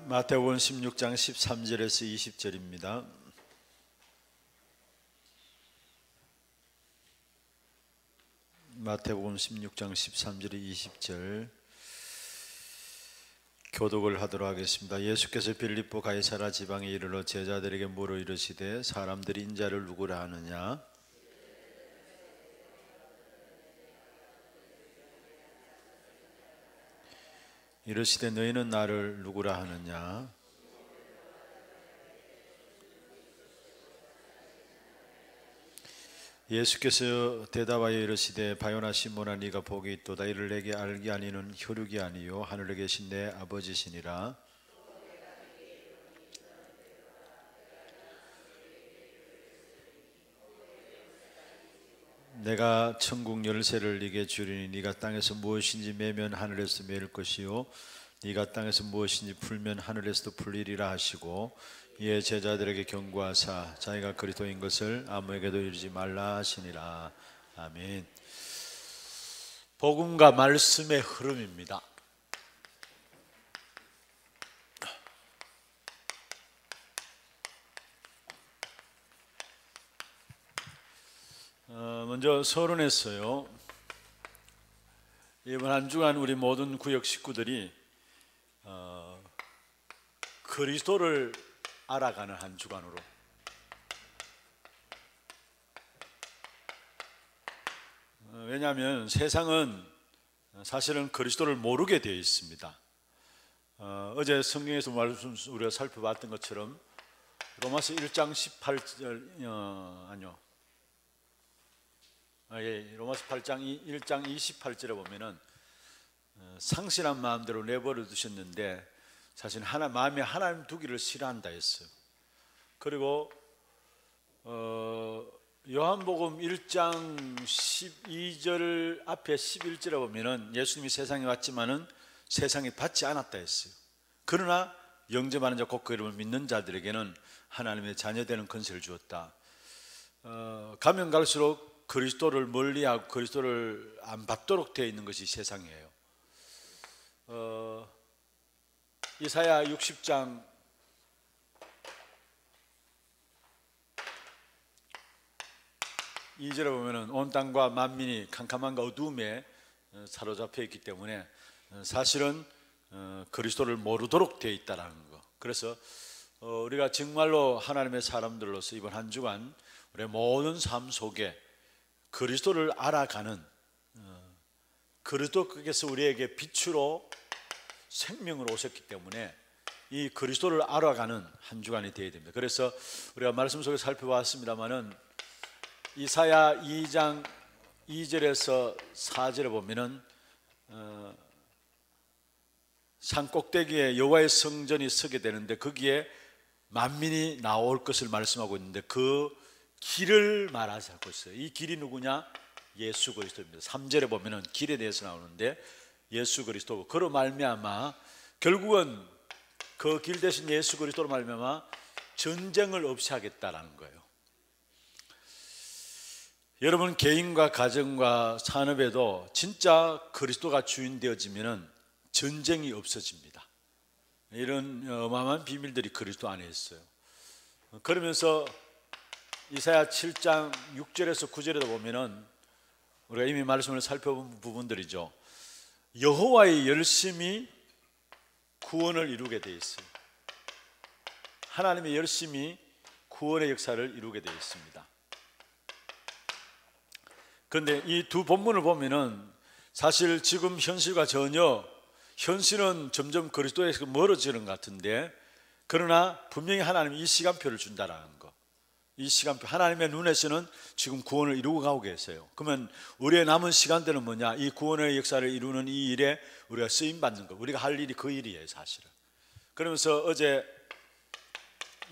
마태복음 16장 13절에서 20절입니다. 마태복음 16장 13절에 20절 교독을 하도록 하겠습니다. 예수께서 빌립보 가이사라 지방에 이르러 제자들에게 물어 이르시되 사람들이 인자를 누구라 하느냐? 이르시되 너희는 나를 누구라 하느냐? 예수께서 대답하여 이르시되 바요나 시몬아 네가 복이 있도다. 이를 내게 알게 아니는 혈육이 아니요 하늘에 계신 내 아버지시니라. 내가 천국 열쇠를 네게 주리니 네가 땅에서 무엇인지 매면 하늘에서 매일 것이요 네가 땅에서 무엇인지 풀면 하늘에서도 풀리리라 하시고 이에 제자들에게 경고하사 자기가 그리스도인 것을 아무에게도 이르지 말라 하시니라. 아멘. 복음과 말씀의 흐름입니다. 먼저 서론했어요. 이번 한 주간 우리 모든 구역 식구들이 그리스도를 알아가는 한 주간으로 왜냐하면 세상은 사실은 그리스도를 모르게 되어 있습니다. 어제 성경에서 말씀 우리가 살펴봤던 것처럼 로마서 1장 18절 로마서 8장 1장 28절에 보면은 상실한 마음대로 내버려 두셨는데 사실 마음에 하나님 두기를 싫어한다 했어요. 그리고 요한복음 1장 12절 앞에 11절에 보면은 예수님이 세상에 왔지만은 세상에 받지 않았다 했어요. 그러나 영접하는 자 곧 그 이름을 믿는 자들에게는 하나님의 자녀되는 권세를 주었다. 가면 갈수록 그리스도를 멀리하고 그리스도를 안 받도록 되어 있는 것이 세상이에요. 이사야 60장 2절에 보면은 온 땅과 만민이 캄캄함과 어두움에 사로잡혀 있기 때문에 사실은 그리스도를 모르도록 되어 있다라는 거. 그래서 우리가 정말로 하나님의 사람들로서 이번 한 주간 우리의 모든 삶 속에 그리스도를 알아가는 그리스도께서 우리에게 빛으로 생명으로 오셨기 때문에 이 그리스도를 알아가는 한 주간이 되어야 됩니다. 그래서 우리가 말씀 속에 살펴봤습니다마는 이사야 2장 2절에서 4절에 보면은 산 꼭대기에 여호와의 성전이 서게 되는데 거기에 만민이 나올 것을 말씀하고 있는데 그 길을 말하고 있어요. 이 길이 누구냐? 예수 그리스도입니다. 3절에 보면은 길에 대해서 나오는데 예수 그리스도고 그로 말미암아 결국은 그 길 대신 예수 그리스도로 말미암아 전쟁을 없이 하겠다라는 거예요. 여러분 개인과 가정과 산업에도 진짜 그리스도가 주인 되어지면은 전쟁이 없어집니다. 이런 어마어마한 비밀들이 그리스도 안에 있어요. 그러면서 이사야 7장 6절에서 9절에도 보면은 우리가 이미 말씀을 살펴본 부분들이죠. 여호와의 열심이 구원을 이루게 되어 있어요. 하나님의 열심이 구원의 역사를 이루게 되어 있습니다. 그런데 이 두 본문을 보면은 사실 지금 현실과 전혀 현실은 점점 그리스도에서 멀어지는 것 같은데 그러나 분명히 하나님이 이 시간표를 준다라는 거. 이 시간표 하나님의 눈에서는 지금 구원을 이루고 가고 계세요. 그러면 우리의 남은 시간들은 뭐냐? 이 구원의 역사를 이루는 이 일에 우리가 쓰임 받는 거. 우리가 할 일이 그 일이에요, 사실은. 그러면서 어제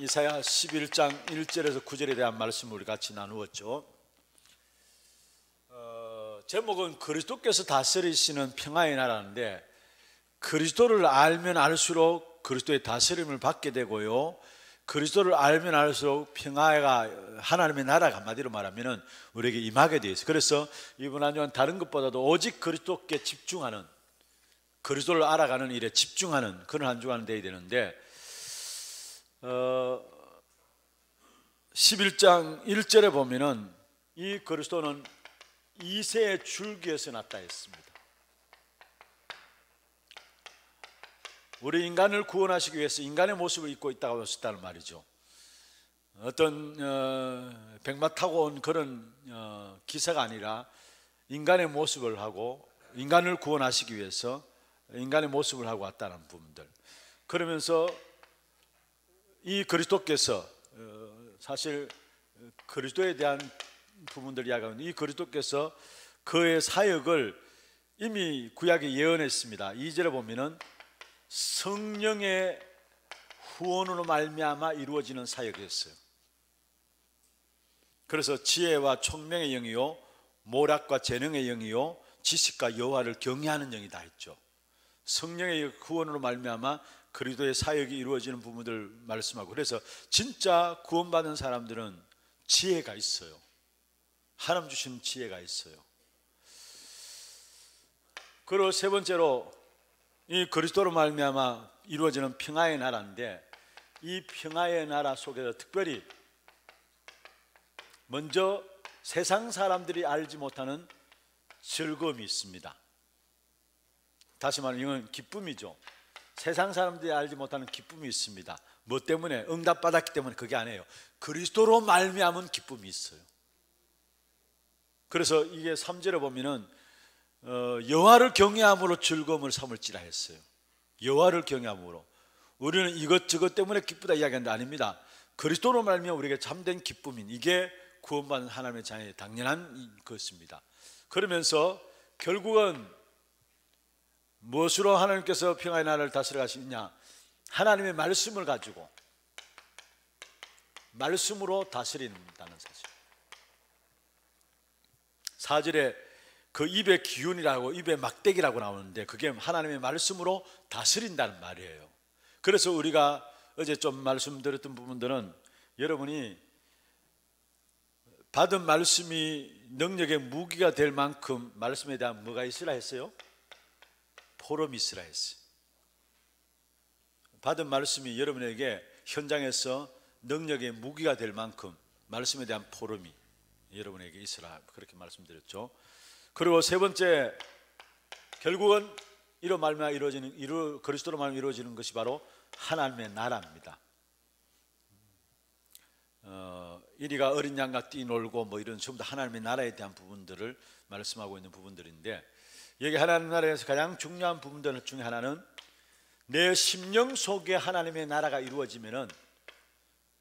이사야 11장 1절에서 9절에 대한 말씀을 우리 같이 나누었죠. 제목은 그리스도께서 다스리시는 평화의 나라인데 그리스도를 알면 알수록 그리스도의 다스림을 받게 되고요. 그리스도를 알면 알수록 평화가 하나님의 나라가 한마디로 말하면 우리에게 임하게 되어 있어요. 그래서 이번 한 주간 다른 것보다도 오직 그리스도께 집중하는, 그리스도를 알아가는 일에 집중하는 그런 한 주간 되어야 되는데 11장 1절에 보면은 이 그리스도는 이새의 줄기에서 났다 했습니다. 우리 인간을 구원하시기 위해서 인간의 모습을 입고 있다고 했다는 말이죠. 어떤 백마 타고 온 그런 기사가 아니라 인간의 모습을 하고 인간을 구원하시기 위해서 인간의 모습을 하고 왔다는 부분들. 그러면서 이 그리스도께서 사실 그리스도에 대한 부분들 이야기하는 이 그리스도께서 그의 사역을 이미 구약에 예언했습니다. 2절에 보면은 성령의 후원으로 말미암아 이루어지는 사역이었어요. 그래서 지혜와 총명의 영이요 모략과 재능의 영이요 지식과 여호와를 경외하는 영이다 했죠. 성령의 후원으로 말미암아 그리스도의 사역이 이루어지는 부분들 말씀하고, 그래서 진짜 구원받은 사람들은 지혜가 있어요. 하나님 주신 지혜가 있어요. 그리고 세 번째로 이 그리스도로 말미암아 이루어지는 평화의 나라인데, 이 평화의 나라 속에서 특별히 먼저 세상 사람들이 알지 못하는 즐거움이 있습니다. 다시 말하면 이건 기쁨이죠. 세상 사람들이 알지 못하는 기쁨이 있습니다. 뭐 때문에? 응답받았기 때문에 그게 아니에요. 그리스도로 말미암은 기쁨이 있어요. 그래서 이게 3절에 보면은 여호와를 경외함으로 즐거움을 삼을지라 했어요. 여호와를 경외함으로. 우리는 이것저것 때문에 기쁘다 이야기하는 게 아닙니다. 그리스도로 말미암아 우리에게 참된 기쁨인, 이게 구원받은 하나님의 자녀의 당연한 것입니다. 그러면서 결국은 무엇으로 하나님께서 평화의 나라를 다스려 가시느냐? 하나님의 말씀을 가지고 말씀으로 다스린다는 사실. 4절에 그 입의 기운이라고, 입의 막대기라고 나오는데 그게 하나님의 말씀으로 다스린다는 말이에요. 그래서 우리가 어제 좀 말씀드렸던 부분들은 여러분이 받은 말씀이 능력의 무기가 될 만큼 말씀에 대한 뭐가 있으라 했어요? 포럼이 있으라 했어요. 받은 말씀이 여러분에게 현장에서 능력의 무기가 될 만큼 말씀에 대한 포럼이 여러분에게 있으라, 그렇게 말씀드렸죠. 그리고 세 번째, 결국은 이로 말미암아 이루어지는, 그리스도로 말미암아 이루어지는 것이 바로 하나님의 나라입니다. 이리가 어린 양과 뛰놀고 뭐 이런 전부 다 하나님의 나라에 대한 부분들을 말씀하고 있는 부분들인데, 여기 하나님 나라에서 가장 중요한 부분들 중에 하나는 내 심령 속에 하나님의 나라가 이루어지면은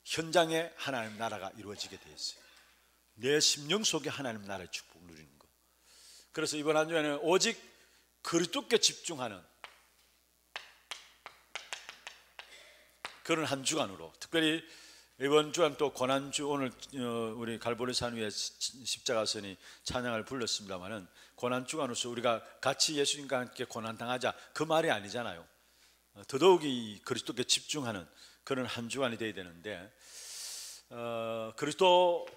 현장에 하나님의 나라가 이루어지게 되어 있어요. 내 심령 속에 하나님의 나라의 축복을 누리는 것. 그래서 이번 한 주에는 오직 그리스도께 집중하는 그런 한 주간으로, 특별히 이번 주간 또 고난주, 오늘 우리 갈보리 산 위에 십자가선이 찬양을 불렀습니다마는 고난주간으로서 우리가 같이 예수님과 함께 고난당하자, 그 말이 아니잖아요. 더더욱이 그리스도께 집중하는 그런 한 주간이 되어야 되는데, 그리스도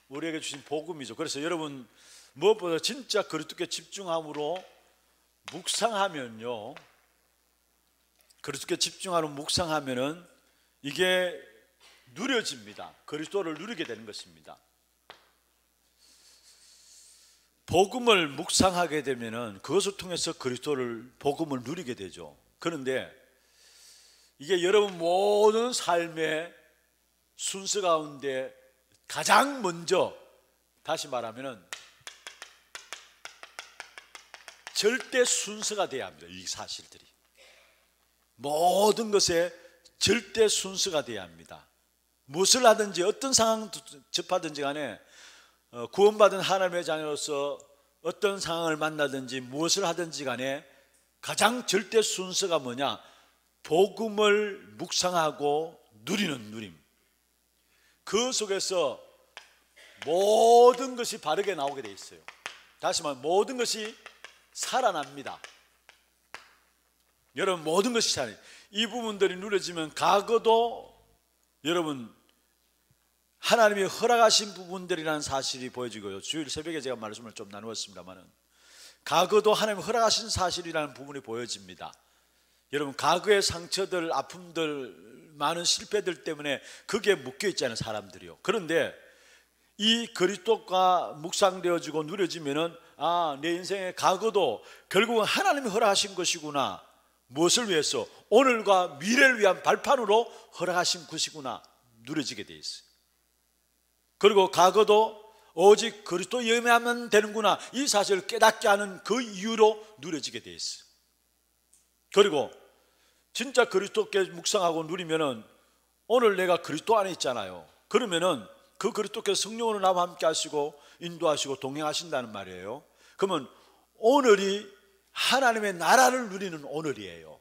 우리에게 주신 복음이죠. 그래서 여러분 무엇보다 진짜 그리스도께 집중함으로 묵상하면요, 그리스도께 집중하는 묵상하면은 이게 누려집니다. 그리스도를 누리게 되는 것입니다. 복음을 묵상하게 되면은 그것을 통해서 그리스도를, 복음을 누리게 되죠. 그런데 이게 여러분 모든 삶의 순서 가운데 가장 먼저, 다시 말하면은 절대 순서가 돼야 합니다. 이 사실들이 모든 것에 절대 순서가 돼야 합니다. 무엇을 하든지 어떤 상황 접하든지 간에 구원받은 하나님의 자녀로서 어떤 상황을 만나든지 무엇을 하든지 간에 가장 절대 순서가 뭐냐? 복음을 묵상하고 누리는 누림. 그 속에서 모든 것이 바르게 나오게 돼 있어요. 다시 말하면 모든 것이 살아납니다. 여러분 모든 것이 살아요. 이 부분들이 누려지면 과거도 여러분 하나님이 허락하신 부분들이라는 사실이 보여지고요. 주일 새벽에 제가 말씀을 좀 나누었습니다만은 과거도 하나님이 허락하신 사실이라는 부분이 보여집니다. 여러분 과거의 상처들, 아픔들 많은 실패들 때문에 그게 묶여 있잖아요, 사람들이요. 그런데 이 그리스도가 묵상되어지고 누려지면은 내 인생의 과거도 결국은 하나님이 허락하신 것이구나. 무엇을 위해서? 오늘과 미래를 위한 발판으로 허락하신 것이구나 누려지게 돼 있어요. 그리고 과거도 오직 그리스도 예매하면 되는구나, 이 사실을 깨닫게 하는 그 이유로 누려지게 돼 있어요. 그리고 진짜 그리스도께 묵상하고 누리면은 오늘 내가 그리스도 안에 있잖아요. 그러면은 그 그리스도께서 성령으로 나와 함께 하시고 인도하시고 동행하신다는 말이에요. 그러면 오늘이 하나님의 나라를 누리는 오늘이에요.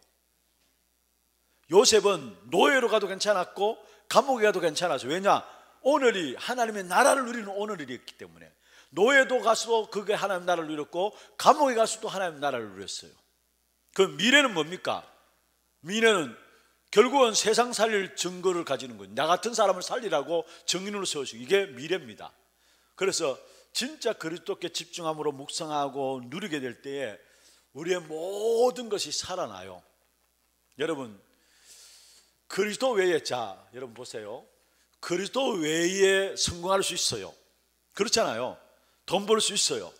요셉은 노예로 가도 괜찮았고 감옥에 가도 괜찮았어요. 왜냐? 오늘이 하나님의 나라를 누리는 오늘이었기 때문에. 노예도 가서도 그게 하나님 나라를 누렸고 감옥에 가서도 하나님 나라를 누렸어요. 그 미래는 뭡니까? 미래는 결국은 세상 살릴 증거를 가지는 거예요. 나 같은 사람을 살리라고 증인으로 세우시고, 이게 미래입니다. 그래서 진짜 그리스도께 집중함으로 묵상하고 누리게 될 때에 우리의 모든 것이 살아나요. 여러분, 그리스도 외에, 여러분 보세요. 그리스도 외에 성공할 수 있어요. 그렇잖아요. 돈 벌 수 있어요.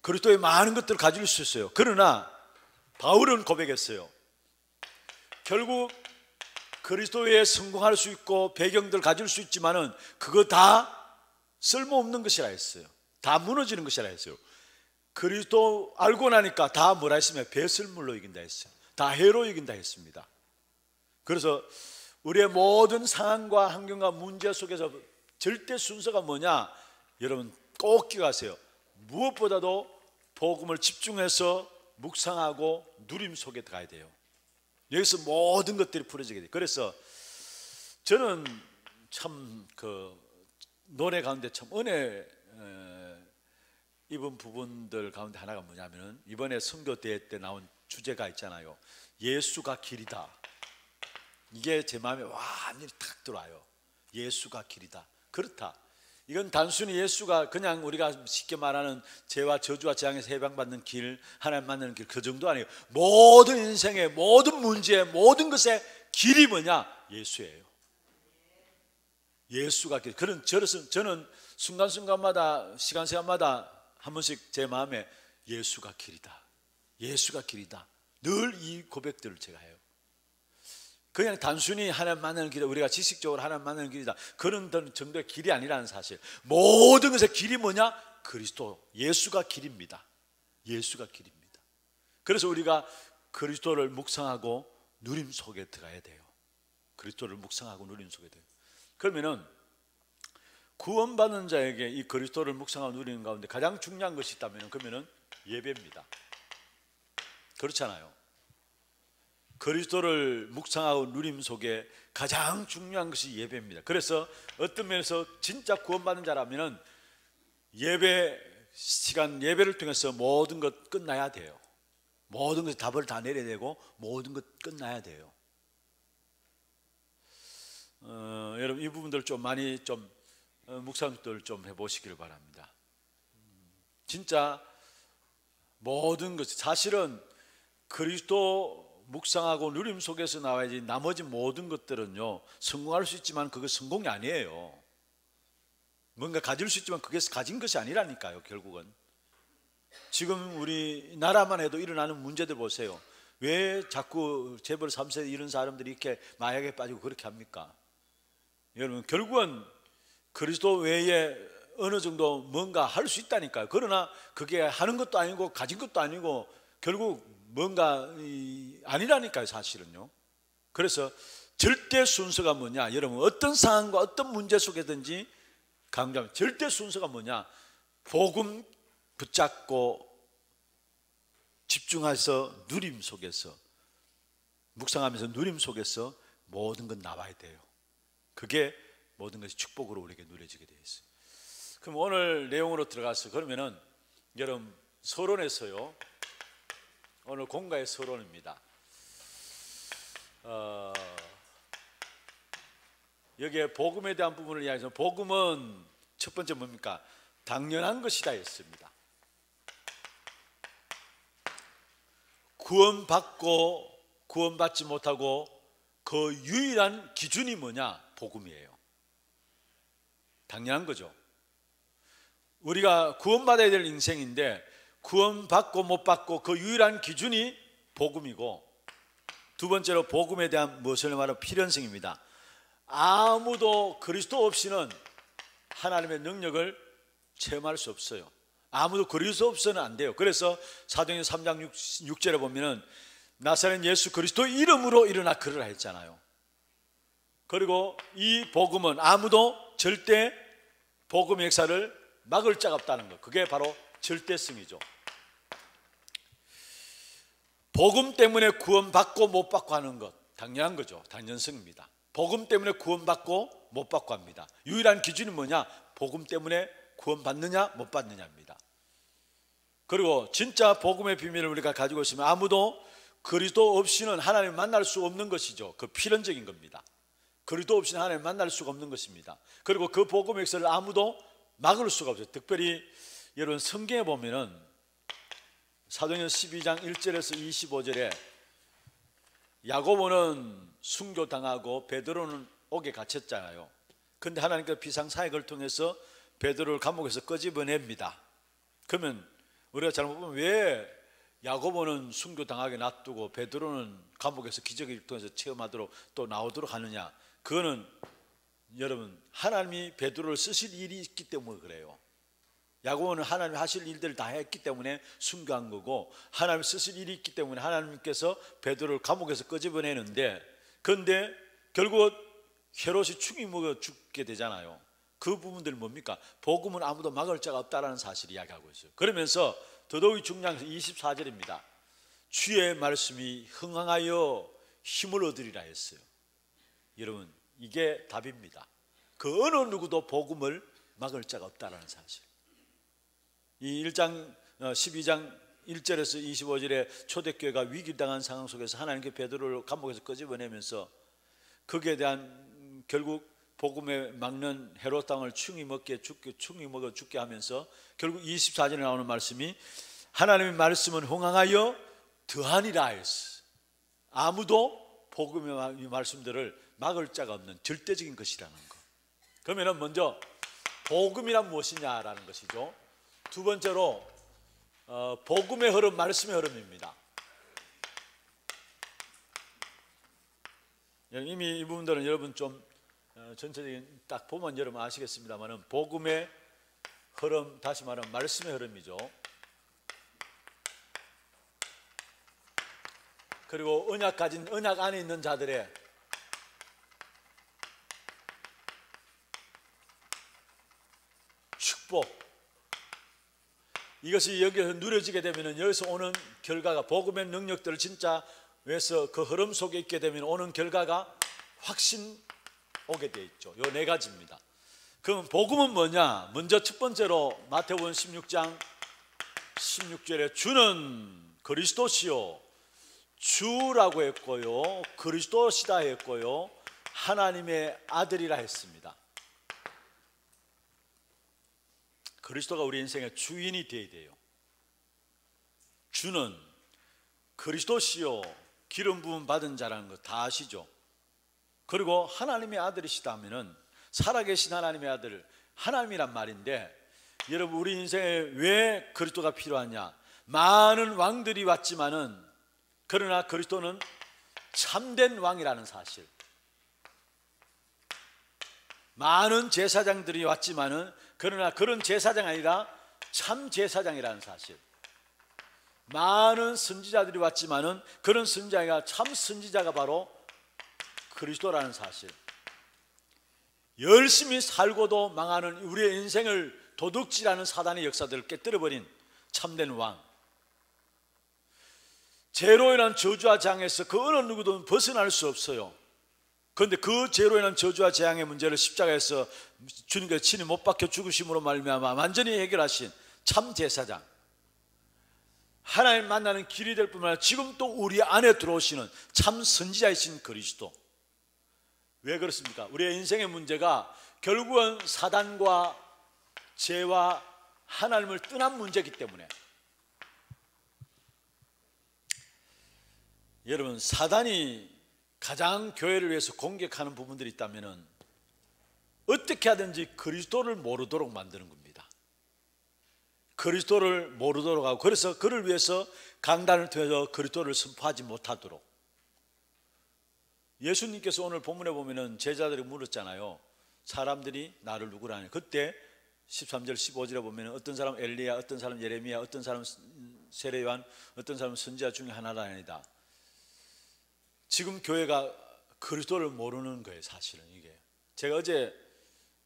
그리스도의 많은 것들을 가질 수 있어요. 그러나 바울은 고백했어요. 결국 그리스도 외에 성공할 수 있고 배경들 가질 수 있지만은 그거 다 쓸모없는 것이라 했어요. 다 무너지는 것이라 했어요. 그리스도 알고 나니까 다 뭐라 했으면 배설물로 이긴다 했어요. 다 해로 이긴다 했습니다. 그래서 우리의 모든 상황과 환경과 문제 속에서 절대 순서가 뭐냐? 여러분 꼭 기억하세요. 무엇보다도 복음을 집중해서 묵상하고 누림 속에 들어가야 돼요. 여기서 모든 것들이 풀어지게 돼요. 그래서 저는 참 그 노래 가운데 참 은혜 입은 부분들 가운데 하나가 뭐냐면은, 이번에 선교대회 때 나온 주제가 있잖아요. 예수가 길이다. 이게 제 마음에 완전히 탁 들어와요. 예수가 길이다. 그렇다. 이건 단순히 예수가 그냥 우리가 쉽게 말하는 죄와 저주와 재앙에서 해방받는 길, 하나님 만나는 길, 그 정도 아니에요. 모든 인생의 모든 문제, 모든 것의 길이 뭐냐? 예수예요. 예수가 길. 저는 순간순간마다, 시간마다 한 번씩 제 마음에 예수가 길이다. 예수가 길이다. 늘 이 고백들을 제가 해요. 그냥 단순히 하나님 만나는 길이다, 우리가 지식적으로 하나님 만나는 길이다, 그런 정도의 길이 아니라는 사실. 모든 것의 길이 뭐냐? 그리스도, 예수가 길입니다. 예수가 길입니다. 그래서 우리가 그리스도를 묵상하고 누림 속에 들어가야 돼요. 그리스도를 묵상하고 누림 속에 돼요. 그러면은 구원받는 자에게 이 그리스도를 묵상하고 누리는 가운데 가장 중요한 것이 있다면 그러면은 예배입니다. 그렇잖아요. 그리스도를 묵상하고 누림 속에 가장 중요한 것이 예배입니다. 그래서 어떤 면에서 진짜 구원받는 자라면 예배 시간, 예배를 통해서 모든 것 끝나야 돼요. 모든 것 답을 다 내려야 되고 모든 것 끝나야 돼요. 여러분 이 부분들 좀 많이 좀 묵상들 좀 해보시길 바랍니다. 진짜 모든 것, 사실은 그리스도 묵상하고 누림 속에서 나와야지 나머지 모든 것들은요 성공할 수 있지만 그거 성공이 아니에요. 뭔가 가질 수 있지만 그게 가진 것이 아니라니까요. 결국은 지금 우리나라만 해도 일어나는 문제들 보세요. 왜 자꾸 재벌 3세 이런 사람들이 이렇게 마약에 빠지고 그렇게 합니까? 여러분 결국은 그리스도 외에 어느 정도 뭔가 할 수 있다니까요. 그러나 그게 하는 것도 아니고 가진 것도 아니고 결국 뭔가 아니라니까요, 사실은요. 그래서 절대 순서가 뭐냐? 여러분 어떤 상황과 어떤 문제 속에든지 강조하면 절대 순서가 뭐냐? 복음 붙잡고 집중해서 누림 속에서 묵상하면서 누림 속에서 모든 건 나와야 돼요. 그게 모든 것이 축복으로 우리에게 누려지게 되어 있어요. 그럼 오늘 내용으로 들어가서 그러면은 여러분 서론에서요. 오늘 공가의 서론입니다. 여기에 복음에 대한 부분을 이야기해서 복음은 첫 번째 뭡니까? 당연한 것이다 했습니다. 구원받고 구원받지 못하고 그 유일한 기준이 뭐냐? 복음이에요. 당연한 거죠. 우리가 구원받아야 될 인생인데 구원받고 못 받고 그 유일한 기준이 복음이고, 두 번째로 복음에 대한 무엇을 말하면 필연성입니다. 아무도 그리스도 없이는 하나님의 능력을 체험할 수 없어요. 아무도 그리스도 없이는 안 돼요. 그래서 사도행전 3장 6절에 보면은 나사렛 예수 그리스도 이름으로 일어나 걸으라 했잖아요. 그리고 이 복음은 아무도 절대 복음의 역사를 막을 자가 없다는 것, 그게 바로 절대성이죠. 복음 때문에 구원받고 못 받고 하는 것, 당연한 거죠. 당연성입니다. 복음 때문에 구원받고 못 받고 합니다. 유일한 기준이 뭐냐? 복음 때문에 구원받느냐 못 받느냐입니다. 그리고 진짜 복음의 비밀을 우리가 가지고 있으면 아무도 그리스도 없이는 하나님을 만날 수 없는 것이죠. 그 필연적인 겁니다. 그리스도 없이는 하나님을 만날 수가 없는 것입니다. 그리고 그 복음의 역사를 아무도 막을 수가 없어요. 특별히 여러분 성경에 보면은 사도행전 12장 1절에서 25절에 야고보는 순교당하고 베드로는 옥에 갇혔잖아요. 그런데 하나님께서 비상사역을 통해서 베드로를 감옥에서 끄집어냅니다. 그러면 우리가 잘못 보면 왜 야고보는 순교당하게 놔두고 베드로는 감옥에서 기적을 통해서 체험하도록 또 나오도록 하느냐? 그거는 여러분 하나님이 베드로를 쓰실 일이 있기 때문에 그래요. 야고보는 하나님이 하실 일들을 다 했기 때문에 순교한 거고, 하나님이 쓰실 일이 있기 때문에 하나님께서 베드로를 감옥에서 끄집어내는데, 그런데 결국 헤롯이 충이 먹어 죽게 되잖아요. 그 부분들은 뭡니까? 복음은 아무도 막을 자가 없다라는 사실을 이야기하고 있어요. 그러면서 더더욱 중요한 24절입니다. 주의 말씀이 흥황하여 힘을 얻으리라 했어요. 여러분 이게 답입니다. 그 어느 누구도 복음을 막을 자가 없다라는 사실. 이 12장 1절에서 25절에 초대교회가 위기당한 상황 속에서 하나님께 베드로를 감옥에서 끄집어내면서 거기에 대한 결국 복음에 막는 헤롯 왕을 충이 먹어 죽게 하면서 결국 24절에 나오는 말씀이 하나님의 말씀은 흥황하여 더하니라 했어. 아무도 복음의 말씀들을 막을 자가 없는 절대적인 것이라는 거. 그러면 먼저 복음이란 무엇이냐라는 것이죠. 두 번째로 복음의 흐름, 말씀의 흐름입니다. 이미 이 부분들은 여러분 좀 전체적인 딱 보면 여러분 아시겠습니다만은 복음의 흐름, 다시 말하면 말씀의 흐름이죠. 그리고 언약 안에 있는 자들의 축복, 이것이 여기서 누려지게 되면 여기서 오는 결과가, 복음의 능력들을 진짜 위해서 그 흐름 속에 있게 되면 오는 결과가 확신 오게 돼 있죠. 요 네 가지입니다. 그럼 복음은 뭐냐? 먼저 첫 번째로 마태복음 16장 16절에 주는 그리스도시요, 주라고 했고요, 그리스도시다 했고요, 하나님의 아들이라 했습니다. 그리스도가 우리 인생의 주인이 되어야 돼요. 주는 그리스도시요, 기름 부음 받은 자라는 거 다 아시죠? 그리고 하나님의 아들이시다 하면은 살아계신 하나님의 아들, 하나님이란 말인데, 여러분 우리 인생에 왜 그리스도가 필요하냐? 많은 왕들이 왔지만은, 그러나 그리스도는 참된 왕이라는 사실. 많은 제사장들이 왔지만은, 그러나 그런 제사장 아니라 참 제사장이라는 사실. 많은 선지자들이 왔지만은 그런 선지자가 참 선지자가 바로 그리스도라는 사실. 열심히 살고도 망하는 우리의 인생을 도둑질하는 사단의 역사들을 깨뜨려버린 참된 왕. 죄로 인한 저주와 재앙에서 그 어느 누구도 벗어날 수 없어요. 그런데 그 죄로 인한 저주와 재앙의 문제를 십자가에서 주님께서 친히 못 박혀 죽으심으로 말미암아 완전히 해결하신 참 제사장, 하나님 만나는 길이 될 뿐만 아니라 지금 또 우리 안에 들어오시는 참 선지자이신 그리스도. 왜 그렇습니까? 우리의 인생의 문제가 결국은 사단과 죄와 하나님을 떠난 문제이기 때문에. 여러분 사단이 가장 교회를 위해서 공격하는 부분들이 있다면 어떻게 하든지 그리스도를 모르도록 만드는 겁니다. 그리스도를 모르도록 하고, 그래서 그를 위해서 강단을 통해서 그리스도를 선포하지 못하도록. 예수님께서 오늘 본문에 보면은 제자들이 물었잖아요. 사람들이 나를 누구라 하냐. 그때 13절 15절에 보면 어떤 사람 엘리야, 어떤 사람 예레미야, 어떤 사람 세례 요한, 어떤 사람 선지자 중에 하나라 아니다. 지금 교회가 그리스도를 모르는 거예요. 사실은 이게. 제가 어제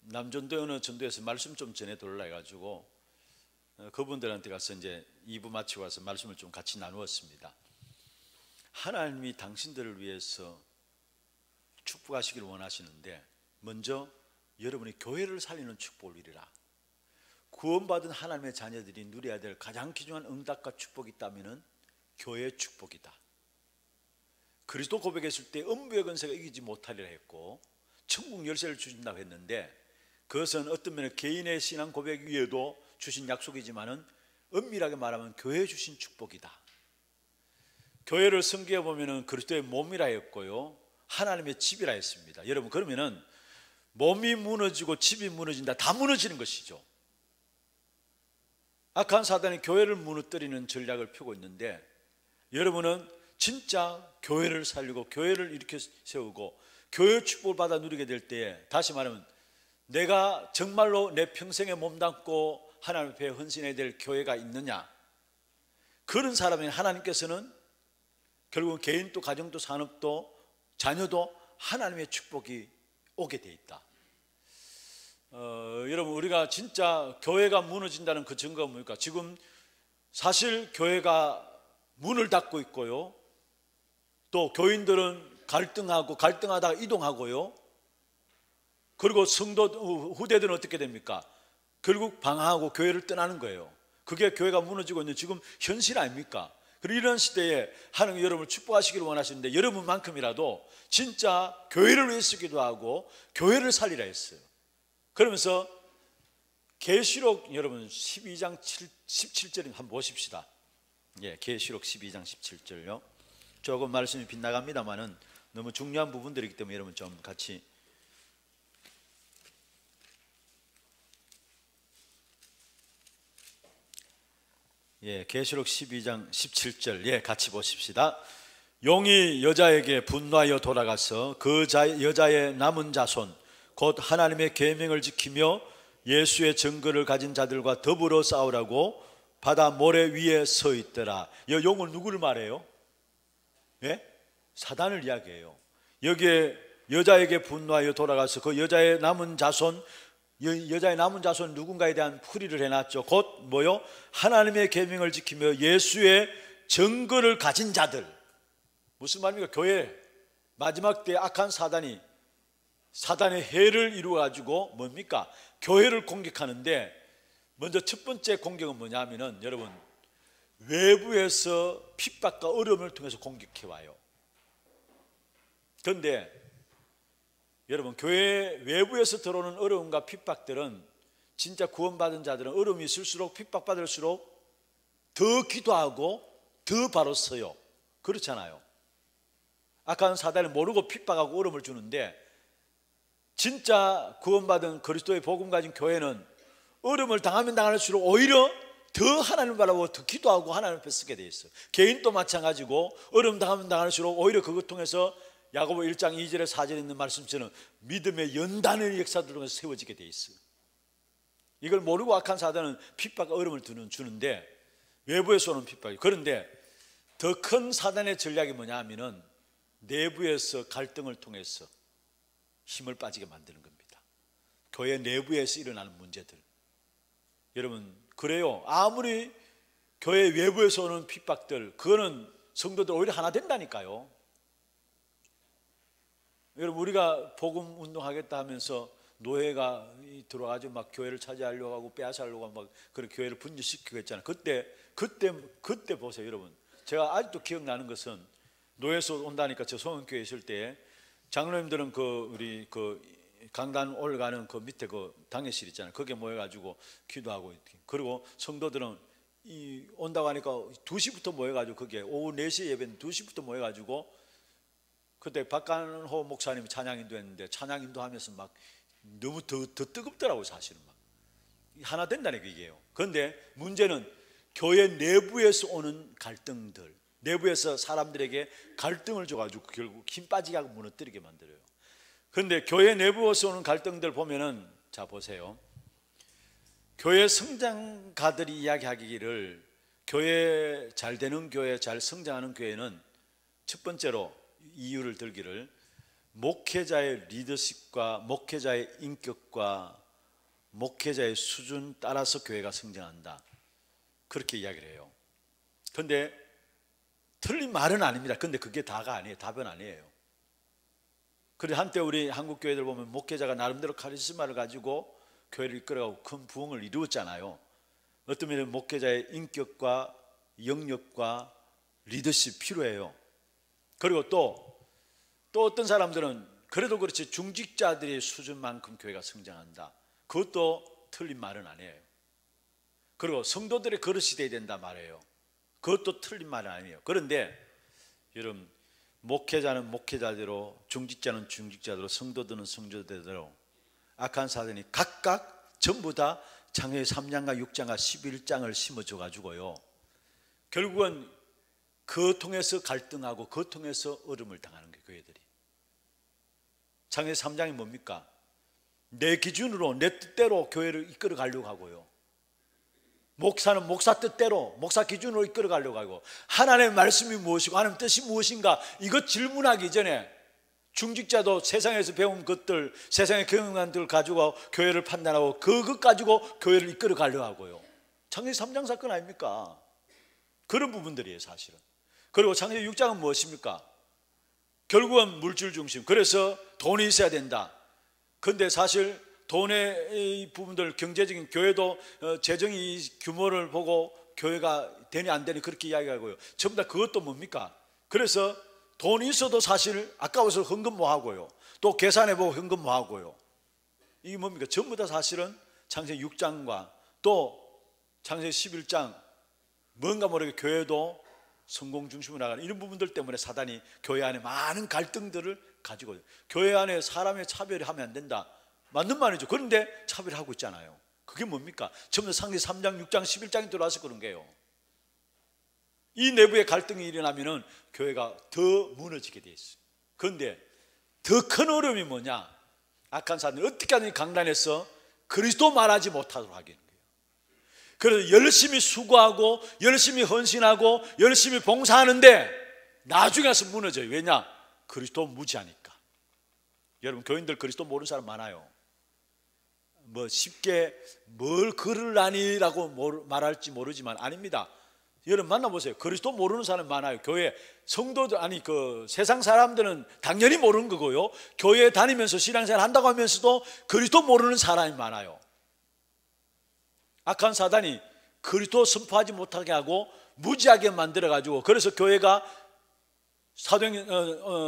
남전도에 어느 전도에서 말씀 좀 전해 돌라 해가지고 그분들한테 가서 이제 2부 마치고 와서 말씀을 좀 같이 나누었습니다. 하나님이 당신들을 위해서 축복하시기를 원하시는데 먼저 여러분이 교회를 살리는 축복을 이루라. 구원받은 하나님의 자녀들이 누려야 될 가장 귀중한 응답과 축복이 있다면 교회의 축복이다. 그리스도 고백했을 때 음부의 권세가 이기지 못하리라 했고 천국 열쇠를 주신다고 했는데, 그것은 어떤 면에 개인의 신앙 고백 위에도 주신 약속이지만은 엄밀하게 말하면 교회에 주신 축복이다. 교회를 성경에 보면은 그리스도의 몸이라 했고요, 하나님의 집이라 했습니다. 여러분, 그러면은 몸이 무너지고 집이 무너진다, 다 무너지는 것이죠. 악한 사단이 교회를 무너뜨리는 전략을 펴고 있는데, 여러분은 진짜 교회를 살리고 교회를 일으켜 세우고 교회의 축복을 받아 누리게 될 때에, 다시 말하면 내가 정말로 내 평생에 몸담고 하나님 앞에 헌신해야 될 교회가 있느냐, 그런 사람이 하나님께서는 결국은 개인도 가정도 산업도 자녀도 하나님의 축복이 오게 돼 있다. 여러분, 우리가 진짜 교회가 무너진다는 그 증거가 뭡니까? 지금 사실 교회가 문을 닫고 있고요, 또 교인들은 갈등하다가 이동하고요, 그리고 성도 후대들은 어떻게 됩니까? 결국 방황하고 교회를 떠나는 거예요. 그게 교회가 무너지고 있는 지금 현실 아닙니까? 그리고 이런 시대에 하나님 여러분을 축복하시기를 원하시는데, 여러분만큼이라도 진짜 교회를 위해서 기도하고 교회를 살리라 했어요. 그러면서 계시록 여러분 12장 17절 한번 보십시다. 예, 계시록 12장 17절요. 조금 말씀이 빗나갑니다만은 너무 중요한 부분들이기 때문에 여러분 좀 같이, 예, 계시록 12장 17절, 예, 같이 보십시다. 용이 여자에게 분노하여 돌아가서 그 여자의 남은 자손 곧 하나님의 계명을 지키며 예수의 증거를 가진 자들과 더불어 싸우라고 바다 모래 위에 서 있더라. 이 용은 누구를 말해요? 예? 사단을 이야기해요. 여기에 여자에게 분노하여 돌아가서 그 여자의 남은 자손, 여자의 남은 자손 누군가에 대한 풀이를 해놨죠. 곧 뭐요? 하나님의 계명을 지키며 예수의 증거를 가진 자들. 무슨 말입니까? 교회 마지막 때 악한 사단의 해를 이루어가지고 뭡니까? 교회를 공격하는데, 먼저 첫 번째 공격은 뭐냐 하면은 여러분, 외부에서 핍박과 어려움을 통해서 공격해와요. 그런데 여러분, 교회 외부에서 들어오는 어려움과 핍박들은 진짜 구원받은 자들은 어려움이 있을수록, 핍박받을수록 더 기도하고 더 바로 서요. 그렇잖아요. 악한 사단을 모르고 핍박하고 어려움을 주는데, 진짜 구원받은 그리스도의 복음 가진 교회는 어려움을 당하면 당할수록 오히려 더 하나님을 바라보고 더 기도하고 하나님 앞에 쓰게 돼 있어요. 개인도 마찬가지고 어려움 당하면 당할수록 오히려 그것 통해서 야고보 1장 2절에 4절에 있는 말씀처럼 믿음의 연단의 역사들 통해서 세워지게 돼 있어요. 이걸 모르고 악한 사단은 핍박과 어려움을 주는데, 외부에서 오는 핍박이. 그런데 더 큰 사단의 전략이 뭐냐 하면은 내부에서 갈등을 통해서 힘을 빠지게 만드는 겁니다. 교회 내부에서 일어나는 문제들. 여러분, 그래요. 아무리 교회 외부에서 오는 핍박들, 그거는 성도들 오히려 하나 된다니까요. 여러분, 우리가 복음 운동하겠다 하면서 노예가 들어가지고 막 교회를 차지하려고 하고 빼앗으려고 하고 막 그런 교회를 분열시키고 했잖아요. 그때 보세요, 여러분. 제가 아직도 기억나는 것은, 노예에서 온다니까 저 송원교회 있을 때 장로님들은 우리 강단 올라가는 그 밑에 그 당회실 있잖아요. 거기에 모여가지고 기도하고, 그리고 성도들은 온다고 하니까 2시부터 모여가지고, 그게 오후 4시에 예배는 2시부터 모여가지고 그때 박간호 목사님이 찬양 인도했는데 찬양 인도하면서 막 너무 더 뜨겁더라고요. 사실은 막 하나 된다는 얘기예요. 그런데 문제는 교회 내부에서 오는 갈등들, 내부에서 사람들에게 갈등을 줘가지고 결국 힘 빠지게 하고 무너뜨리게 만들어요. 그런데 교회 내부에서 오는 갈등들 보면은, 자 보세요. 교회 성장가들이 이야기하기를 교회 잘 되는 교회, 잘 성장하는 교회는 첫 번째로 이유를 들기를 목회자의 리더십과 목회자의 인격과 목회자의 수준 따라서 교회가 성장한다, 그렇게 이야기를 해요. 그런데 틀린 말은 아닙니다. 근데 그게 다가 아니에요. 답은 아니에요. 그래서 한때 우리 한국 교회들 보면 목회자가 나름대로 카리스마를 가지고 교회를 이끌어가고 큰 부흥을 이루었잖아요. 어떤 면에 목회자의 인격과 영역과 리더십 필요해요. 그리고 또 어떤 사람들은 그래도 그렇지 중직자들의 수준만큼 교회가 성장한다, 그것도 틀린 말은 아니에요. 그리고 성도들의 그릇이 돼야 된다 말이에요. 그것도 틀린 말은 아니에요. 그런데 여러분, 목회자는 목회자대로, 중직자는 중직자대로, 성도들은 성도대로 악한 사단이 각각 전부 다 창세기 3장과 6장과 11장을 심어줘 가지고요, 결국은 그 통해서 갈등하고 그 통해서 어려움을 당하는 게 교회들이. 창세기 3장이 뭡니까? 내 기준으로 내 뜻대로 교회를 이끌어 가려고 하고요, 목사는 목사 뜻대로 목사 기준으로 이끌어 가려고 하고, 하나님의 말씀이 무엇이고 하나님의 뜻이 무엇인가 이것 질문하기 전에 중직자도 세상에서 배운 것들, 세상의 경험들을 가지고 교회를 판단하고 그것 가지고 교회를 이끌어 가려고 하고요. 창세기 3장 사건 아닙니까? 그런 부분들이에요 사실은. 그리고 창세기 6장은 무엇입니까? 결국은 물질 중심, 그래서 돈이 있어야 된다. 그런데 사실 돈의 부분들, 경제적인, 교회도 재정이 규모를 보고 교회가 되니 안 되니 그렇게 이야기하고요, 전부 다 그것도 뭡니까? 그래서 돈이 있어도 사실 아까워서 헌금 뭐 하고요, 또 계산해보고 헌금 뭐 하고요, 이게 뭡니까? 전부 다 사실은 창세기 6장과 또 창세기 11장 뭔가 모르게 교회도 성공 중심으로 나가는 이런 부분들 때문에 사단이 교회 안에 많은 갈등들을 가지고, 교회 안에 사람의 차별이 하면 안 된다, 맞는 말이죠. 그런데 차별을 하고 있잖아요. 그게 뭡니까? 전부 다 창세기 3장, 6장, 11장이 들어와서 그런 거예요. 이 내부에 갈등이 일어나면은 교회가 더 무너지게 돼 있어요. 그런데 더 큰 어려움이 뭐냐? 악한 사람들이 어떻게 하든지 강단에서 그리스도 말하지 못하도록 하게 하는 거예요. 그래서 열심히 수고하고 열심히 헌신하고 열심히 봉사하는데 나중에 와서 무너져요. 왜냐? 그리스도 무지하니까. 여러분, 교인들 그리스도 모르는 사람 많아요. 뭐 쉽게 뭘 그러려니라고 말할지 모르지만 아닙니다. 여러분 만나보세요. 그리스도 모르는 사람 많아요. 교회 성도들, 아니 그 세상 사람들은 당연히 모르는 거고요, 교회 다니면서 신앙생활 한다고 하면서도 그리스도 모르는 사람이 많아요. 악한 사단이 그리스도 선포하지 못하게 하고 무지하게 만들어 가지고, 그래서 교회가 사도행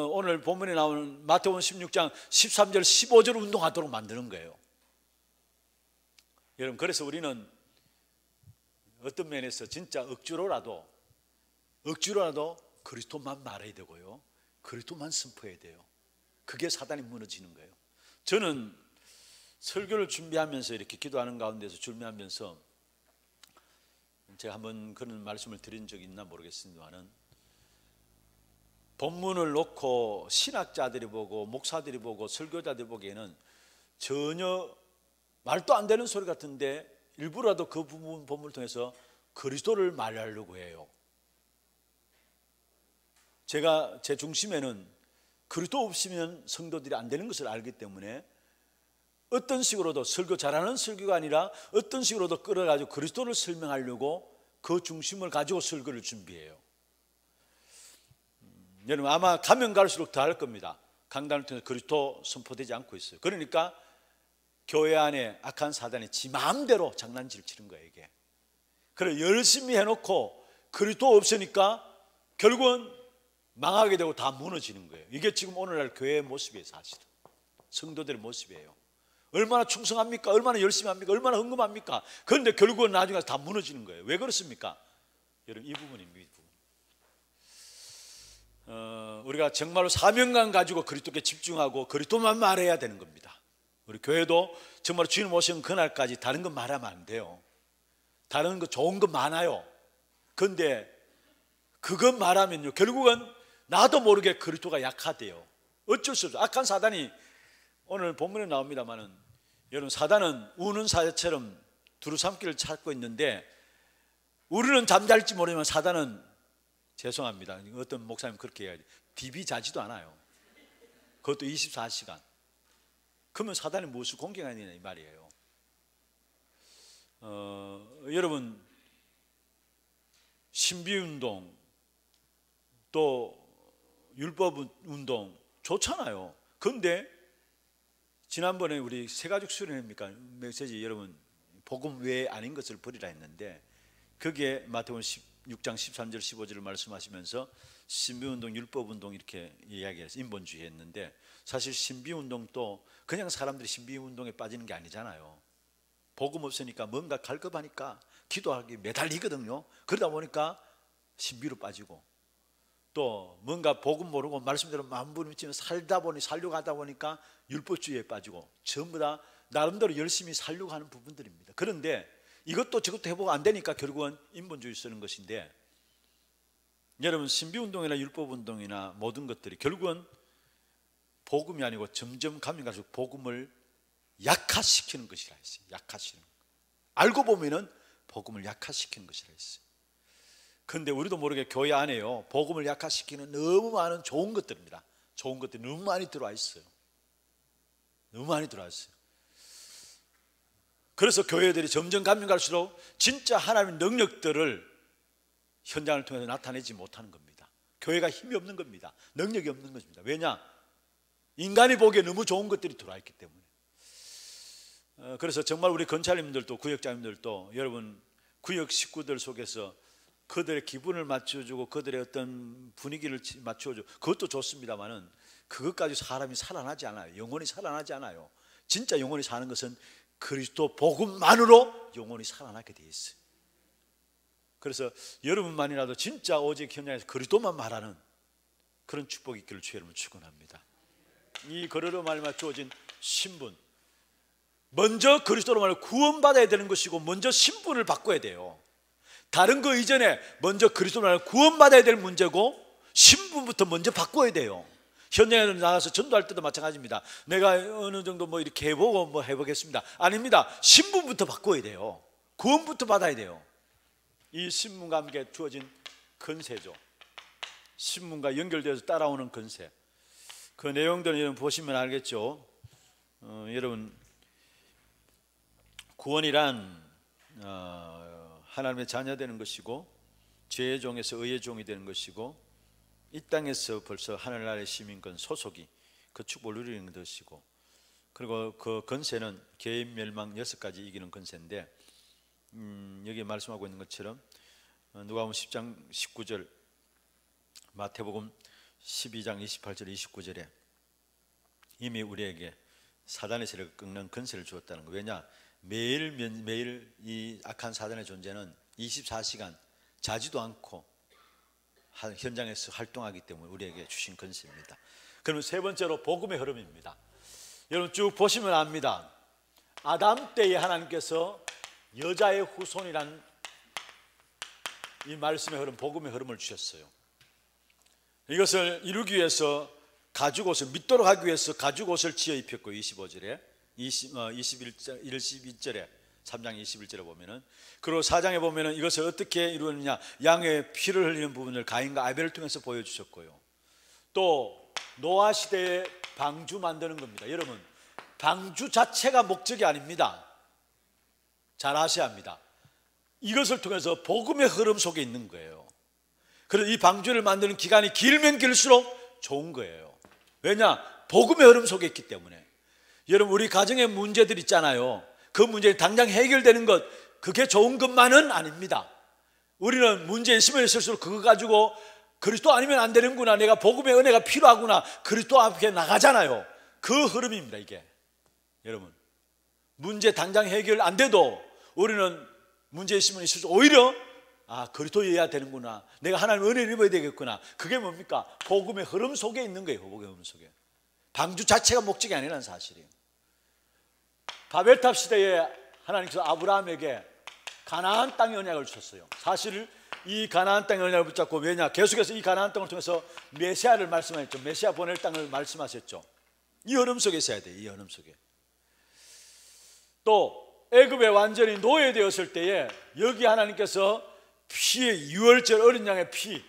오늘 본문에 나오는 마태복음 16장 13절 15절 운동하도록 만드는 거예요. 여러분, 그래서 우리는 어떤 면에서 진짜 억지로라도 그리스도만 말해야 되고요, 그리스도만 선포해야 돼요. 그게 사단이 무너지는 거예요. 저는 설교를 준비하면서 이렇게 기도하는 가운데서 준비하면서 제가 한번 그런 말씀을 드린 적이 있나 모르겠습니다만, 본문을 놓고 신학자들이 보고 목사들이 보고 설교자들이 보기에는 전혀 말도 안 되는 소리 같은데 일부라도 그 부분 본문을 통해서 그리스도를 말하려고 해요. 제가 제 중심에는 그리스도 없으면 성도들이 안 되는 것을 알기 때문에 어떤 식으로도 설교 잘하는 설교가 아니라 어떤 식으로도 끌어가지고 그리스도를 설명하려고 그 중심을 가지고 설교를 준비해요. 여러분 아마 가면 갈수록 더 할 겁니다. 강단을 통해서 그리스도 선포되지 않고 있어요. 그러니까 교회 안에 악한 사단이 지 마음대로 장난질 치는 거예요. 이게 그래 열심히 해놓고 그리스도 없으니까 결국은 망하게 되고 다 무너지는 거예요. 이게 지금 오늘날 교회의 모습이에요. 사실은 성도들의 모습이에요. 얼마나 충성합니까? 얼마나 열심히 합니까? 얼마나 헌금합니까? 그런데 결국은 나중에 다 무너지는 거예요. 왜 그렇습니까? 여러분 이 부분입니다. 이 부분. 우리가 정말로 사명감 가지고 그리스도께 집중하고 그리스도만 말해야 되는 겁니다. 우리 교회도 정말 주님 오시는 그날까지 다른 거 말하면 안 돼요. 다른 거 좋은 거 많아요. 그런데 그것 말하면요 결국은 나도 모르게 그리스도가 약화돼요. 어쩔 수 없어요. 악한 사단이 오늘 본문에 나옵니다만은, 여러분 사단은 우는 사자처럼 두루삼기를 찾고 있는데, 우리는 잠잘지 모르지만 사단은, 죄송합니다, 어떤 목사님 그렇게 해야 돼, 디비 자지도 않아요. 그것도 24시간. 그러면 사단이 무엇을 공격하느냐 이 말이에요. 여러분 신비운동 또 율법운동 좋잖아요. 그런데 지난번에 우리 새가족 수련회입니까 메시지, 여러분 복음 외에 아닌 것을 버리라 했는데, 거기에 마태복음 6장 13절 15절을 말씀하시면서 신비운동 율법운동 이렇게 이야기해서 인본주의 했는데, 사실 신비운동도 그냥 사람들이 신비운동에 빠지는 게 아니잖아요. 복음 없으니까 뭔가 갈급하니까 기도하기 매달리거든요. 그러다 보니까 신비로 빠지고, 또 뭔가 복음 모르고 말씀대로 만분을 살다 보니 살려고 하다 보니까 율법주의에 빠지고, 전부 다 나름대로 열심히 살려고 하는 부분들입니다. 그런데 이것도 저것도 해보고 안 되니까 결국은 인본주의 쓰는 것인데, 여러분 신비운동이나 율법운동이나 모든 것들이 결국은 복음이 아니고 점점 가면 갈수록 복음을 약화시키는 것이라 했어요. 약화시키는 것. 알고 보면은 복음을 약화시키는 것이라 했어요. 그런데 우리도 모르게 교회 안에요 복음을 약화시키는 너무 많은 좋은 것들입니다. 좋은 것들이 너무 많이 들어와 있어요. 너무 많이 들어와 있어요. 그래서 교회들이 점점 가면 갈수록 진짜 하나님의 능력들을 현장을 통해서 나타내지 못하는 겁니다. 교회가 힘이 없는 겁니다. 능력이 없는 것입니다. 왜냐? 인간이 보기에 너무 좋은 것들이 들어와 있기 때문에. 그래서 정말 우리 건찰님들도 구역장님들도 여러분 구역 식구들 속에서 그들의 기분을 맞춰주고 그들의 어떤 분위기를 맞춰주고, 그것도 좋습니다만은 그것까지 사람이 살아나지 않아요. 영혼이 살아나지 않아요. 진짜 영혼이 사는 것은 그리스도 복음만으로 영혼이 살아나게 돼 있어요. 그래서 여러분만이라도 진짜 오직 현장에서 그리스도만 말하는 그런 축복이 있기를 주의 이름으로 축원합니다. 이 그리스도로 말미암아 주어진 신분, 먼저 그리스도로 말하면 구원받아야 되는 것이고 먼저 신분을 바꿔야 돼요. 다른 거 이전에 먼저 그리스도로 말하면 구원받아야 될 문제고 신분부터 먼저 바꿔야 돼요. 현장에 나가서 전도할 때도 마찬가지입니다. 내가 어느 정도 뭐 이렇게 해보고 뭐 해보겠습니다. 아닙니다. 신분부터 바꿔야 돼요. 구원부터 받아야 돼요. 이 신분과 함께 주어진 건세죠. 신분과 연결되어서 따라오는 건세. 그 내용들은 여러분 보시면 알겠죠. 여러분 구원이란 하나님의 자녀 되는 것이고, 죄의 종에서 의의 종이 되는 것이고, 이 땅에서 벌써 하늘나라의 시민권 소속이 그 축복을 누리는 것이고, 그리고 그 건세는 개인 멸망 6가지 이기는 건세인데, 여기 말씀하고 있는 것처럼 누가복음 10장 19절, 마태복음 12장 28절 29절에 이미 우리에게 사단의 세력을 꺾는 건세를 주었다는 거. 왜냐? 매일 이 악한 사단의 존재는 24시간 자지도 않고 현장에서 활동하기 때문에 우리에게 주신 건세입니다. 그러면 세 번째로 복음의 흐름입니다. 여러분 쭉 보시면 압니다. 아담 때에 하나님께서 여자의 후손이란 이 말씀의 흐름, 복음의 흐름을 주셨어요. 이것을 이루기 위해서 가죽옷을, 믿도록 하기 위해서 가죽옷을 지어 입혔고, 25절에 21절에 3장 21절에 보면은, 그리고 4장에 보면은 이것을 어떻게 이루었느냐, 양의 피를 흘리는 부분을 가인과 아벨을 통해서 보여주셨고요. 또 노아 시대에 방주 만드는 겁니다. 여러분 방주 자체가 목적이 아닙니다. 잘 아셔야 합니다. 이것을 통해서 복음의 흐름 속에 있는 거예요. 그래서 이 방주를 만드는 기간이 길면 길수록 좋은 거예요. 왜냐? 복음의 흐름 속에 있기 때문에. 여러분 우리 가정의 문제들 있잖아요. 그 문제는 당장 해결되는 것, 그게 좋은 것만은 아닙니다. 우리는 문제 있으면 있을수록 그거 가지고 그리스도 아니면 안 되는구나, 내가 복음의 은혜가 필요하구나, 그리스도 앞에 나가잖아요. 그 흐름입니다. 이게 여러분 문제 당장 해결 안 돼도 우리는 문제 있으면 있을수록 오히려 그리스도여야 되는구나, 내가 하나님 은혜를 입어야 되겠구나. 그게 뭡니까? 복음의 흐름 속에 있는 거예요. 복음의 흐름 속에. 방주 자체가 목적이 아니라는 사실이에요. 바벨탑 시대에 하나님께서 아브라함에게 가나안 땅의 언약을 주셨어요. 사실 이 가나안 땅의 언약을 붙잡고, 왜냐? 계속해서 이 가나안 땅을 통해서 메시아를 말씀하셨죠. 메시아 보낼 땅을 말씀하셨죠. 이 흐름 속에 있어야 돼요. 이 흐름 속에. 또 애굽에 완전히 노예되었을 때에 여기 하나님께서 피의 유월절 어린 양의 피,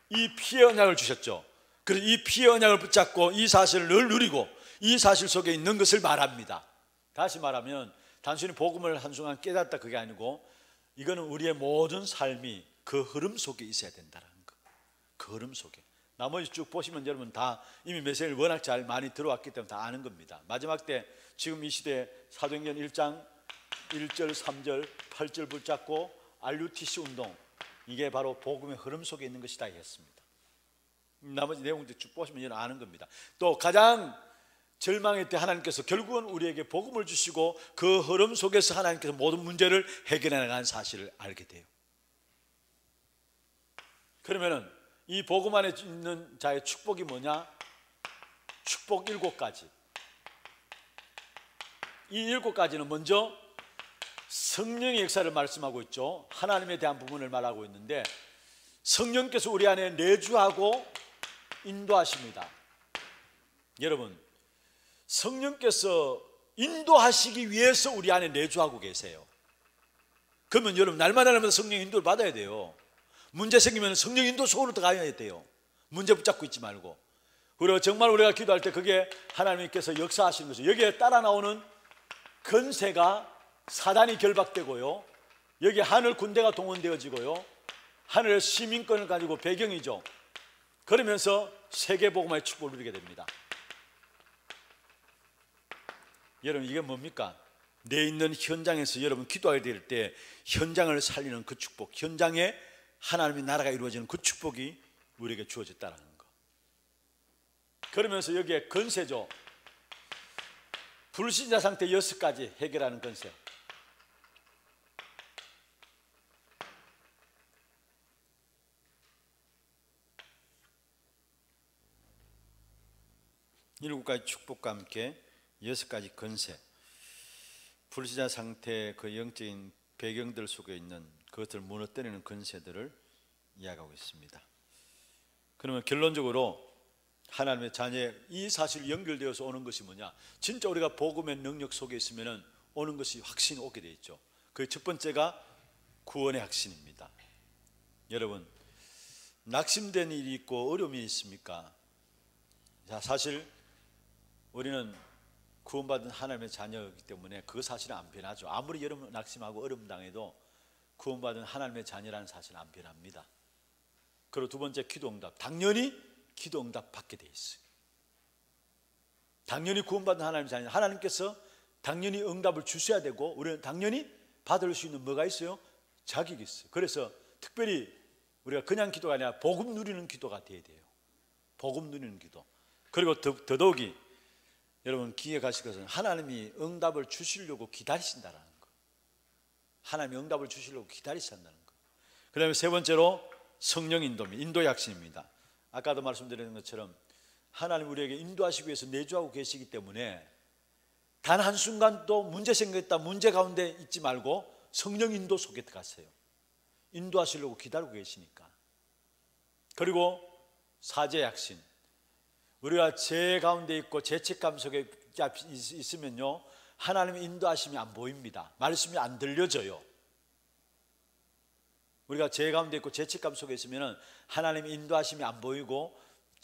이 피의 언약을 주셨죠. 그래서 이 피의 언약을 붙잡고 이 사실을 늘 누리고 이 사실 속에 있는 것을 말합니다. 다시 말하면 단순히 복음을 한순간 깨닫다 그게 아니고, 이거는 우리의 모든 삶이 그 흐름 속에 있어야 된다는 거. 그 흐름 속에. 나머지 쭉 보시면 여러분 다 이미 메시지를 워낙 잘 많이 들어왔기 때문에 다 아는 겁니다. 마지막 때 지금 이 시대에 사도행전 1장 1절 3절 8절 붙잡고 RUTC 운동, 이게 바로 복음의 흐름 속에 있는 것이다 했습니다. 나머지 내용들 쭉 보시면 여러분 아는 겁니다. 또 가장 절망의 때 하나님께서 결국은 우리에게 복음을 주시고 그 흐름 속에서 하나님께서 모든 문제를 해결해 나가는 사실을 알게 돼요. 그러면은 이 복음 안에 있는 자의 축복이 뭐냐? 축복 7가지. 이 7가지는 먼저 성령의 역사를 말씀하고 있죠. 하나님에 대한 부분을 말하고 있는데, 성령께서 우리 안에 내주하고 인도하십니다. 여러분, 성령께서 인도하시기 위해서 우리 안에 내주하고 계세요. 그러면 여러분 날마다 성령 인도를 받아야 돼요. 문제 생기면 성령 인도 속으로 들어가야 돼요. 문제 붙잡고 있지 말고. 그리고 정말 우리가 기도할 때 그게 하나님께서 역사하시는 것이죠. 여기에 따라 나오는 건세가 사단이 결박되고요, 여기 하늘 군대가 동원되어지고요, 하늘의 시민권을 가지고 배경이죠. 그러면서 세계복음화의 축복을 누리게 됩니다. 여러분 이게 뭡니까? 내 있는 현장에서 여러분 기도하게 될 때 현장을 살리는 그 축복, 현장에 하나님의 나라가 이루어지는 그 축복이 우리에게 주어졌다는 거. 그러면서 여기에 건세죠. 불신자 상태 6가지 해결하는 건세. 일곱 가지 축복과 함께 6가지 건세, 불신자 상태의 그 영적인 배경들 속에 있는 그것들을 무너뜨리는 건세들을 이야기하고 있습니다. 그러면 결론적으로 하나님의 자녀의 이 사실이 연결되어서 오는 것이 뭐냐? 진짜 우리가 복음의 능력 속에 있으면 오는 것이 확신이 오게 되어 있죠. 그 첫 번째가 구원의 확신입니다. 여러분, 낙심된 일이 있고 어려움이 있습니까? 자, 사실 우리는 구원받은 하나님의 자녀이기 때문에 그 사실은 안 변하죠. 아무리 여러분 낙심하고 어려움 당해도 구원받은 하나님의 자녀라는 사실은 안 변합니다. 그리고 두 번째, 기도응답. 당연히 기도응답 받게 돼 있어요. 당연히 구원받은 하나님의 자녀, 하나님께서 당연히 응답을 주셔야 되고, 우리는 당연히 받을 수 있는 뭐가 있어요? 자격이 있어요. 그래서 특별히 우리가 그냥 기도가 아니라 복음 누리는 기도가 돼야 돼요. 복음 누리는 기도. 그리고 더더욱이 여러분 기억하실 것은 하나님이 응답을 주시려고 기다리신다는 거. 하나님이 응답을 주시려고 기다리신다는 거. 그 다음에 세 번째로 성령 인도입니다. 인도의 확신입니다. 아까도 말씀드린 것처럼 하나님 우리에게 인도하시기 위해서 내주하고 계시기 때문에 단 한순간도 문제 생겼다, 문제 가운데 있지 말고 성령 인도 속에 들어가세요. 인도하시려고 기다리고 계시니까. 그리고 사죄의 확신. 우리가 죄 가운데 있고 죄책감 속에 있으면요, 하나님의 인도하심이 안 보입니다. 말씀이 안 들려져요. 우리가 죄 가운데 있고 죄책감 속에 있으면 하나님의 인도하심이 안 보이고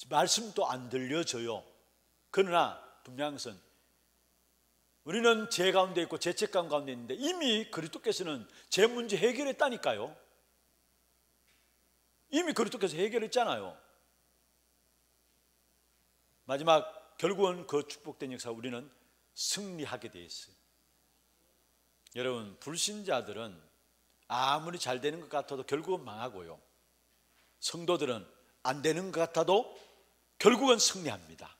말씀도 안 들려져요. 그러나 분명한 것은 우리는 죄 가운데 있고 죄책감 가운데 있는데 이미 그리스도께서는 죄 문제 해결했다니까요. 이미 그리스도께서 해결했잖아요. 마지막 결국은 그 축복된 역사 우리는 승리하게 되어 있어요. 여러분, 불신자들은 아무리 잘 되는 것 같아도 결국은 망하고요, 성도들은 안 되는 것 같아도 결국은 승리합니다.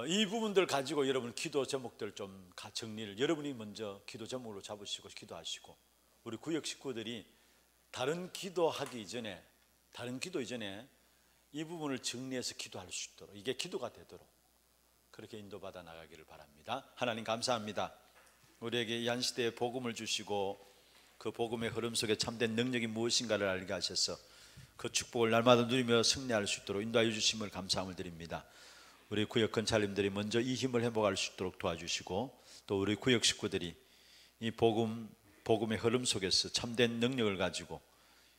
이 부분들 가지고 여러분 기도 제목들 좀 정리를 여러분이 먼저 기도 제목으로 잡으시고 기도하시고, 우리 구역 식구들이 다른 기도 이전에 이 부분을 정리해서 기도할 수 있도록, 이게 기도가 되도록 그렇게 인도받아 나가기를 바랍니다. 하나님 감사합니다. 우리에게 이 한 시대에 복음을 주시고 그 복음의 흐름 속에 참된 능력이 무엇인가를 알게 하셔서 그 축복을 날마다 누리며 승리할 수 있도록 인도하여 주심을 감사함을 드립니다. 우리 구역 건찰님들이 먼저 이 힘을 회복할 수 있도록 도와주시고, 또 우리 구역 식구들이 이 복음의 흐름 속에서 참된 능력을 가지고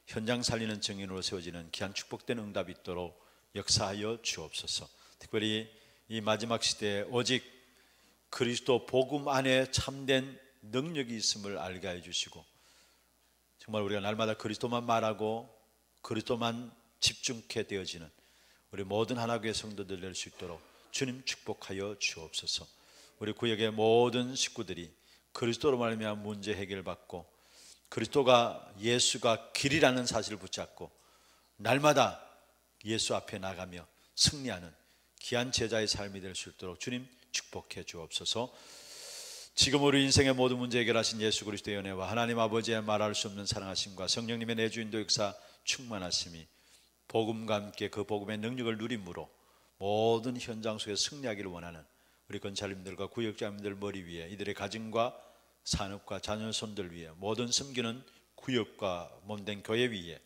현장 살리는 증인으로 세워지는 귀한 축복된 응답이 있도록 역사하여 주옵소서. 특별히 이 마지막 시대에 오직 그리스도 복음 안에 참된 능력이 있음을 알게 해주시고, 정말 우리가 날마다 그리스도만 말하고 그리스도만 집중케 되어지는 우리 모든 하나교회 성도들 될 수 있도록 주님 축복하여 주옵소서. 우리 구역의 모든 식구들이 그리스도로 말미암아 문제 해결받고 그리스도가 예수가 길이라는 사실을 붙잡고 날마다 예수 앞에 나가며 승리하는 귀한 제자의 삶이 될 수 있도록 주님 축복해 주옵소서. 지금 우리 인생의 모든 문제 해결하신 예수 그리스도의 은혜와 하나님 아버지의 말할 수 없는 사랑하심과 성령님의 내주 인도 역사 충만하심이 복음과 함께 그 복음의 능력을 누림으로 모든 현장 속에 승리하기를 원하는 우리 건찰님들과 구역장님들 머리 위에, 이들의 가정과 산업과 자녀손들 위에, 모든 섬기는 구역과 몸된 교회 위에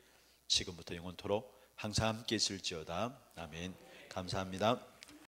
지금부터 영원토록 항상 함께 있을지어다. 아멘. 감사합니다.